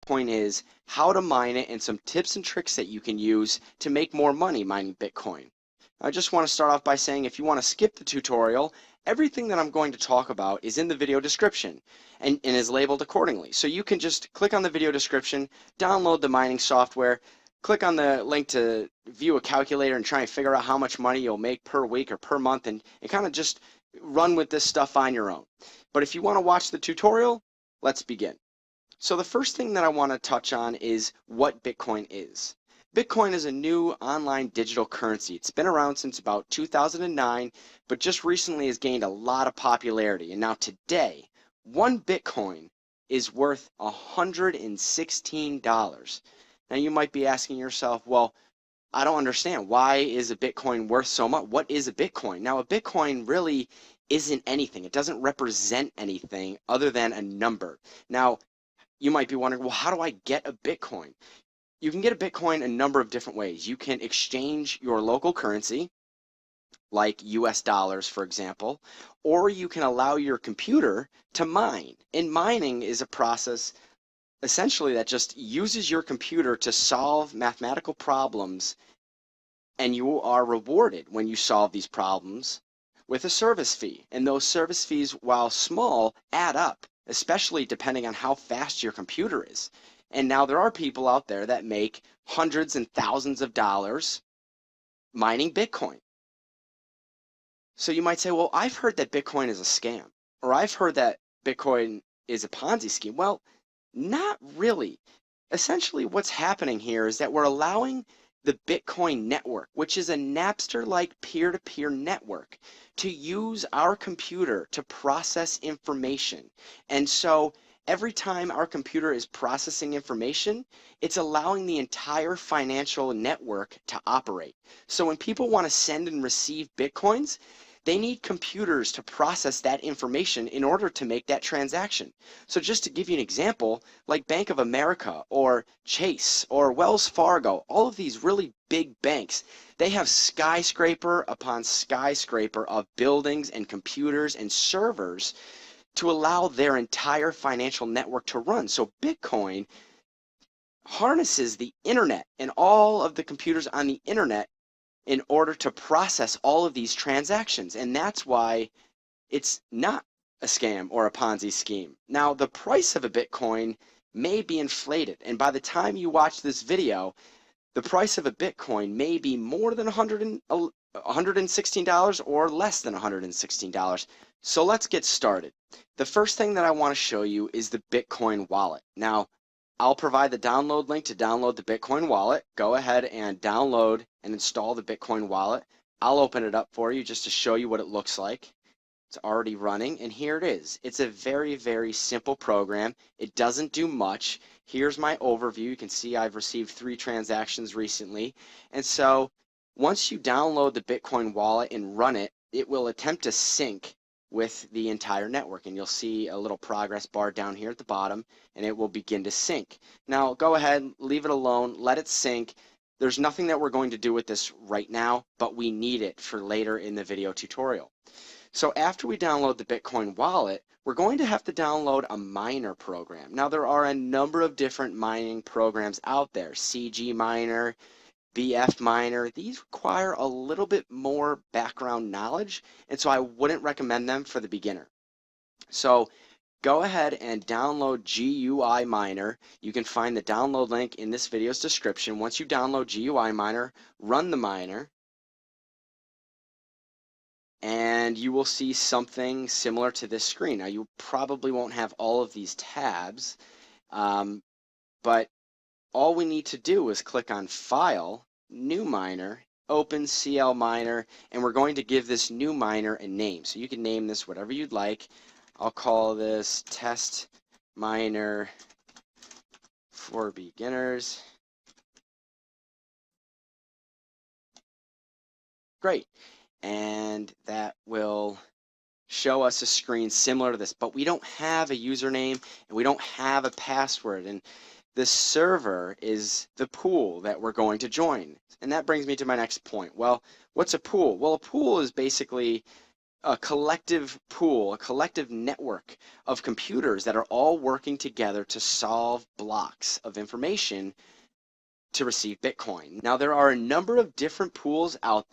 Bitcoin is, how to mine it, and some tips and tricks that you can use to make more money mining Bitcoin. I just want to start off by saying if you want to skip the tutorial, everything that I'm going to talk about is in the video description and is labeled accordingly. So you can just click on the video description, download the mining software, click on the link to view a calculator and try and figure out how much money you'll make per week or per month, and kind of just run with this stuff on your own. But if you want to watch the tutorial, let's begin. So the first thing that I want to touch on is what Bitcoin is. Bitcoin is a new online digital currency. It's been around since about 2009, but just recently has gained a lot of popularity. And now today, one Bitcoin is worth $116. Now you might be asking yourself, well, I don't understand. Why is a Bitcoin worth so much? What is a Bitcoin? Now, a Bitcoin really isn't anything. It doesn't represent anything other than a number. Now, you might be wondering, well, how do I get a Bitcoin? You can get a Bitcoin a number of different ways. You can exchange your local currency, like US dollars, for example, or you can allow your computer to mine. And mining is a process essentially that just uses your computer to solve mathematical problems, and you are rewarded when you solve these problems with a service fee. And those service fees, while small, add up, especially depending on how fast your computer is. And now there are people out there that make hundreds and thousands of dollars mining Bitcoin. So you might say, well, I've heard that Bitcoin is a scam, or I've heard that Bitcoin is a Ponzi scheme. Well, not really. Essentially, what's happening here is that we're allowing the Bitcoin network, which is a Napster-like peer-to-peer network, to use our computer to process information. And so every time our computer is processing information, it's allowing the entire financial network to operate. So when people want to send and receive Bitcoins, they need computers to process that information in order to make that transaction. So just to give you an example, like Bank of America or Chase or Wells Fargo, all of these really big banks, they have skyscraper upon skyscraper of buildings and computers and servers to allow their entire financial network to run. So Bitcoin harnesses the internet and all of the computers on the internet in order to process all of these transactions. And that's why it's not a scam or a Ponzi scheme. Now, the price of a Bitcoin may be inflated. And by the time you watch this video, the price of a Bitcoin may be more than $116 or less than $116. So let's get started. The first thing that I want to show you is the Bitcoin wallet. Now, I'll provide the download link to download the Bitcoin wallet. Go ahead and download and install the Bitcoin wallet. I'll open it up for you just to show you what it looks like. It's already running, and here it is. It's a very, very simple program. It doesn't do much. Here's my overview. You can see I've received 3 transactions recently. And so once you download the Bitcoin wallet and run it, it will attempt to sync with the entire network, and you'll see a little progress bar down here at the bottom, and it will begin to sync. Now go ahead, leave it alone, let it sync. There's nothing that we're going to do with this right now, but we need it for later in the video tutorial. So after we download the Bitcoin wallet, we're going to have to download a miner program. Now there are a number of different mining programs out there, CG Miner, BF Miner. These require a little bit more background knowledge, and so I wouldn't recommend them for the beginner. So go ahead and download GUI Miner. You can find the download link in this video's description. Once you download GUI Miner, run the miner, and you will see something similar to this screen. Now you probably won't have all of these tabs, but all we need to do is click on File, New Miner, Open CL Miner, and we're going to give this new miner a name. So you can name this whatever you'd like. I'll call this Test Miner for Beginners. Great. And that will show us a screen similar to this, but we don't have a username and we don't have a password, and the server is the pool that we're going to join. And that brings me to my next point. Well, what's a pool? Well, a pool is basically a collective pool, a collective network of computers that are all working together to solve blocks of information to receive Bitcoin. Now, there are a number of different pools out